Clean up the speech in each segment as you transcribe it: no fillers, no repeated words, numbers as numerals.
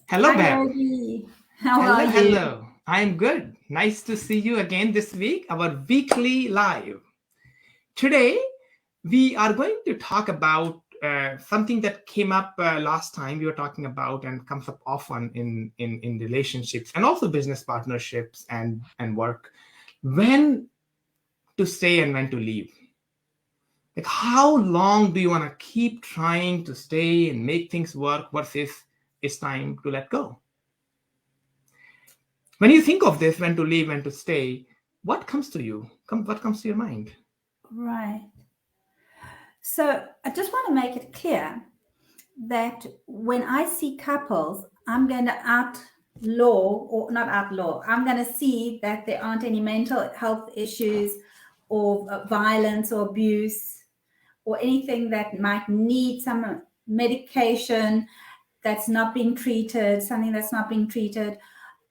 Hello, Hi, Bev. Rosie. How are Hello, you? hello. I'm good. Nice to see you again this week, our weekly live. Today, we are going to talk about something that came up last time we were talking about and comes up often in relationships and also business partnerships and work. When to stay and when to leave. Like, how long do you want to keep trying to stay and make things work versus it's time to let go? When you think of this, when to leave, when to stay, what comes to you? What comes to your mind? Right. So I just want to make it clear that when I see couples, I'm going to outlaw, or not outlaw, I'm going to see that there aren't any mental health issues or violence or abuse or anything that might need some medication that's not being treated, something that's not being treated.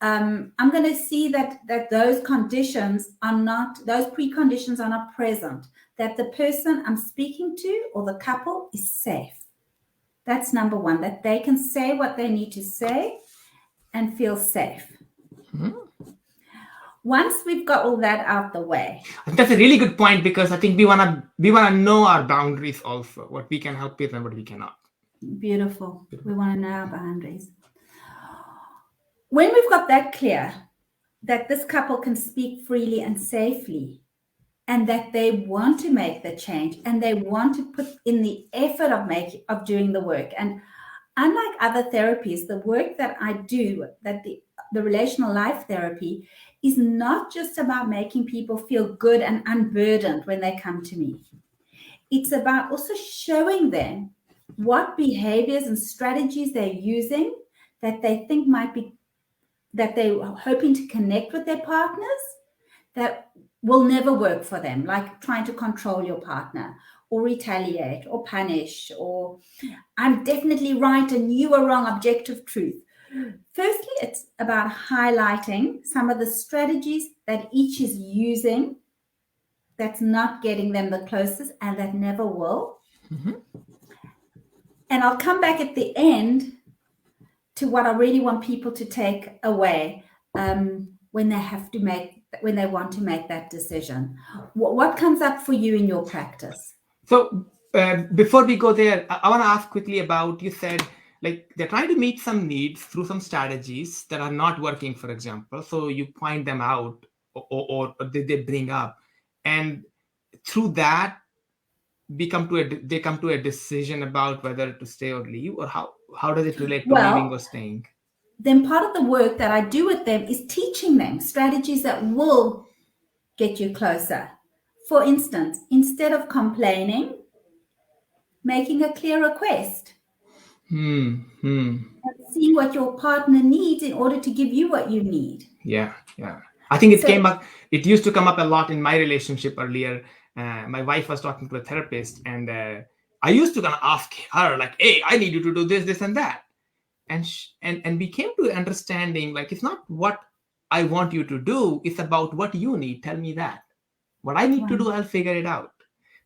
I'm going to see that those conditions are not, those preconditions are not present, that the person I'm speaking to or the couple is safe. That's number one, that they can say what they need to say and feel safe. Hmm? Once we've got all that out the way. That's a really good point because I think we wanna know our boundaries also, what we can help with and what we cannot. Beautiful. We want to know our boundaries. When we've got that clear, that this couple can speak freely and safely, and that they want to make the change and they want to put in the effort of doing the work. And unlike other therapies, the work that I do, that the relational life therapy, is not just about making people feel good and unburdened when they come to me. It's about also showing them what behaviors and strategies they're using that they think might be, that they're hoping to connect with their partners, that will never work for them, like trying to control your partner or retaliate or punish, or I'm definitely right and you are wrong, objective truth. Firstly, it's about highlighting some of the strategies that each is using that's not getting them the closest and that never will. Mhm. And I'll come back at the end to what I really want people to take away when they have to make, when they want to make that decision. What comes up for you in your practice? So before we go there, I want to ask quickly about, you said like they're trying to meet some needs through some strategies that are not working, for example. So you point them out or they bring up, and through that they come to a decision about whether to stay or leave, or how does it relate to leaving or Well, staying? then part of the work that I do with them is teaching them strategies that will get you closer. For instance, instead of complaining, making a clear request, Hmm. seeing what your partner needs in order to give you what you need. Yeah. I think it So, came up. It used to come up a lot in my relationship earlier. My wife was talking to a therapist, and I used to kind of ask her like, "Hey, I need you to do this and that," and we came to understanding like it's not what I want you to do; it's about what you need. Tell me that. What I need to do, right. I'll figure it out.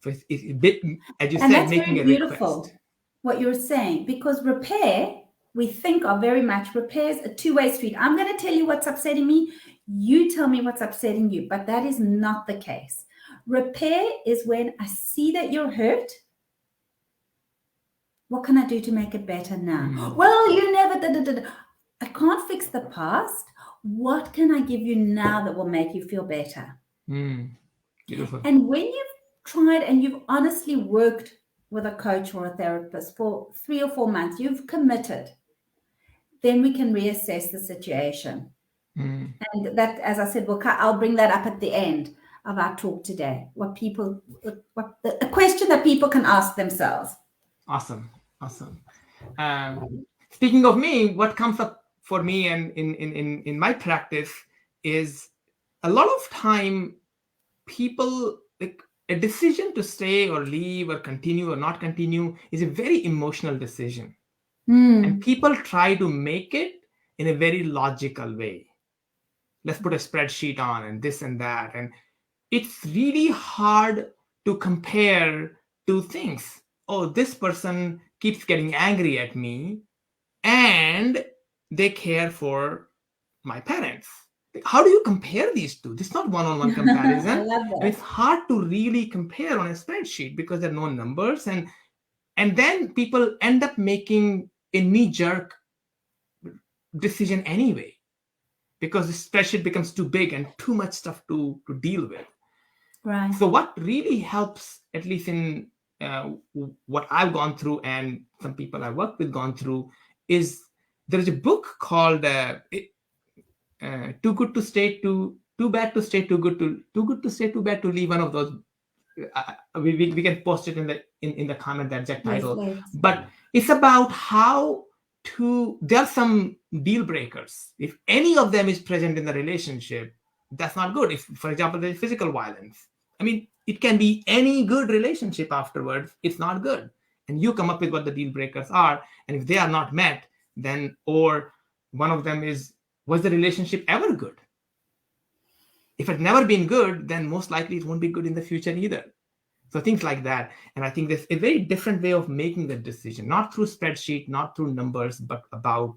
So it's a bit, as you And said, that's making very a request. beautiful what you're saying, because repair, we think of very much, repair is a two-way street. I'm going to tell you what's upsetting me, you tell me what's upsetting you, but that is not the case. Repair is when I see that you're hurt. What can I do to make it better now? Hmm. Well, you never did. I can't fix the past. What can I give you now that will make you feel better? Hmm. Beautiful. And when you've tried and you've honestly worked with a coach or a therapist for 3 or 4 months, you've committed, then we can reassess the situation. Hmm. And that, as I said, I'll bring that up at the end of our talk today. A question that people can ask themselves. Awesome. Um, Speaking of me, what comes up for me and in my practice is a lot of time people like a decision to stay or leave or continue or not continue is a very emotional decision, and Hmm. people try to make it in a very logical way. Let's put a spreadsheet on and this and that, and it's really hard to compare two things. Oh, this person keeps getting angry at me, and they care for my parents. How do you compare these two? This is not one-on-one I comparison. love And that. it's hard to really compare on a spreadsheet because there are no numbers. And then people end up making a knee-jerk decision anyway because the spreadsheet becomes too big and too much stuff to deal with. Right. So what really helps, at least in what I've gone through and some people I work with gone through, is there is a book called "Too Good to Stay Too Bad to Stay Too Good to Stay Too Bad to Leave." One of those. We can post it in the comment, that exact Yes, title. let's. But it's about how to. There are some deal breakers. If any of them is present in the relationship, that's not good. If, for example, there's physical violence, I mean, it can be any good relationship afterwards. It's not good. And you come up with what the deal breakers are. And if they are not met, then, or one of them is, was the relationship ever good? If it's never been good, then most likely it won't be good in the future either. So things like that. And I think there's a very different way of making the decision, not through spreadsheet, not through numbers, but about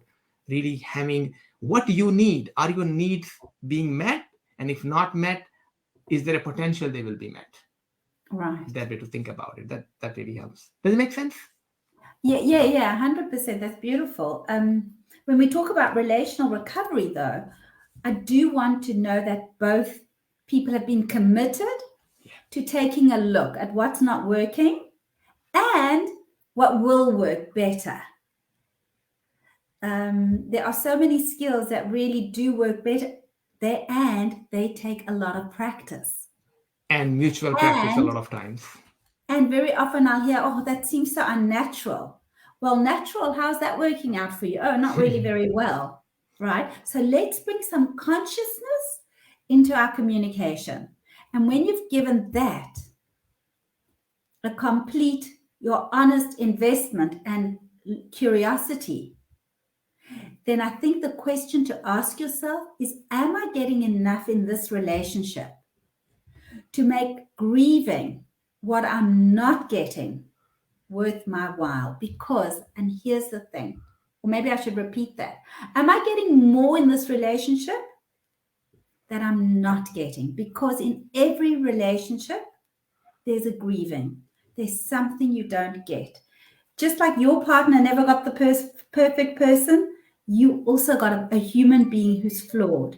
really having what you need. Are your needs being met? And if not met, is there a potential they will be met? Right. That way to think about it. That really helps. Does it make sense? Yeah, 100%. That's beautiful. When we talk about relational recovery, though, I do want to know that both people have been committed to taking a look at what's not working and what will work better. There are so many skills that really do work better there, and they take a lot of practice. And mutual practice a And lot of times. And very often I'll hear, oh, that seems so unnatural. Well, natural, how's that working out for you? Oh, not really very well, right? So let's bring some consciousness into our communication. And when you've given that a complete, your honest investment and curiosity, then I think the question to ask yourself is, am I getting enough in this relationship to make grieving what I'm not getting worth my while? Because, and here's the thing, or maybe I should repeat that. Am I getting more in this relationship that I'm not getting? Because in every relationship, there's a grieving. There's something you don't get. Just like your partner never got the perfect person, you also got a human being who's flawed.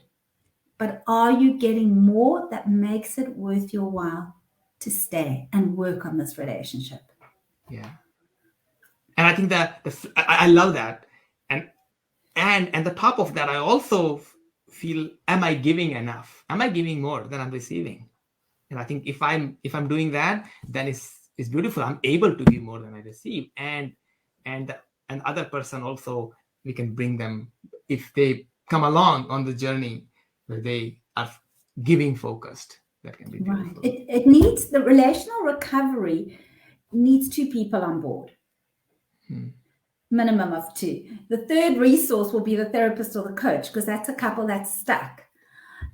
But are you getting more that makes it worth your while to stay and work on this relationship? Yeah. And I think that I love that. And the top of that, I also feel, am I giving enough? Am I giving more than I'm receiving? And I think if I'm doing that, then it's beautiful. I'm able to give more than I receive. And other person also, we can bring them, if they come along on the journey where they are giving focused. That can be beautiful. Right. It needs, the relational recovery needs two people on board. Minimum of two. The third resource will be the therapist or the coach, because that's a couple that's stuck.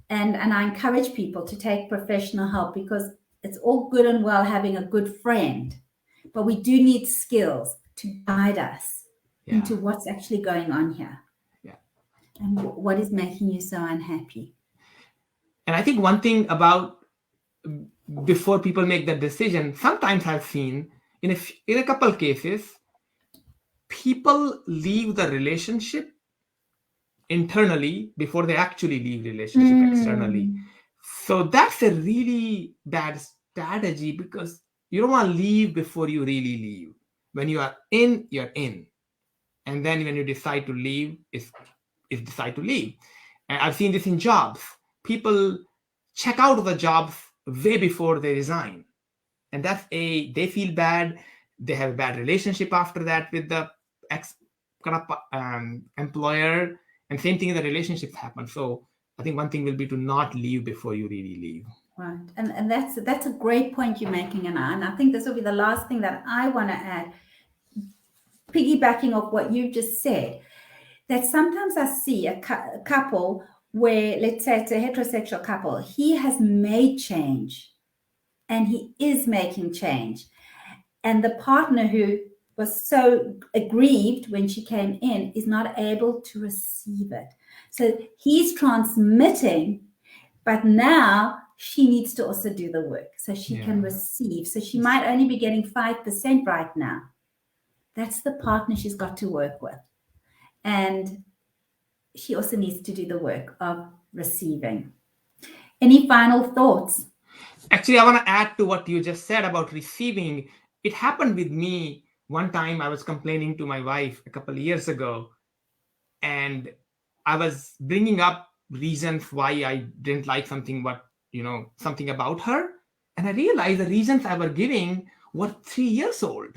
And I encourage people to take professional help, because it's all good and well having a good friend, but we do need skills to guide us into what's actually going on here. Yeah. And what is making you so unhappy. And I think one thing about, before people make that decision, sometimes I've seen in a couple cases, people leave the relationship internally before they actually leave relationship externally. So that's a really bad strategy, because you don't want to leave before you really leave. When you are in, you're in. And then when you decide to leave, it's decide to leave. And I've seen this in jobs. People check out of the jobs way before they resign. And they feel bad. They have a bad relationship after that with the employer. And same thing in the relationships happen. So I think one thing will be to not leave before you really leave. Right. And that's a great point you're making, Anna. And I think this will be the last thing that I want to add, piggybacking off what you just said, that sometimes I see a couple where, let's say it's a heterosexual couple, he has made change and he is making change. And the partner who was so aggrieved when she came in is not able to receive it. So he's transmitting, but now she needs to also do the work so she can receive. So she might only be getting 5% right now. That's the partner she's got to work with. And she also needs to do the work of receiving. Any final thoughts? Actually, I want to add to what you just said about receiving. It happened with me one time. I was complaining to my wife a couple of years ago, and I was bringing up reasons why I didn't like something, something about her. And I realized the reasons I was giving were 3 years old.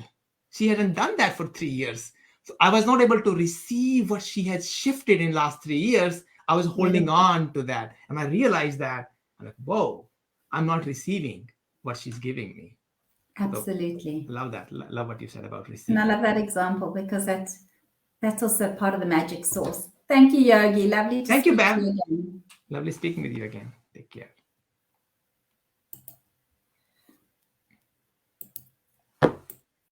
She hadn't done that for 3 years. So I was not able to receive what she had shifted in last 3 years. I was holding on to that. And I realized that, I'm like, whoa, I'm not receiving what she's giving me. Absolutely. So, love that. Love what you said about receiving. And I love that example because that's also part of the magic sauce. Thank you, Yogi. Lovely to speak to you again. Lovely speaking with you again. Take care.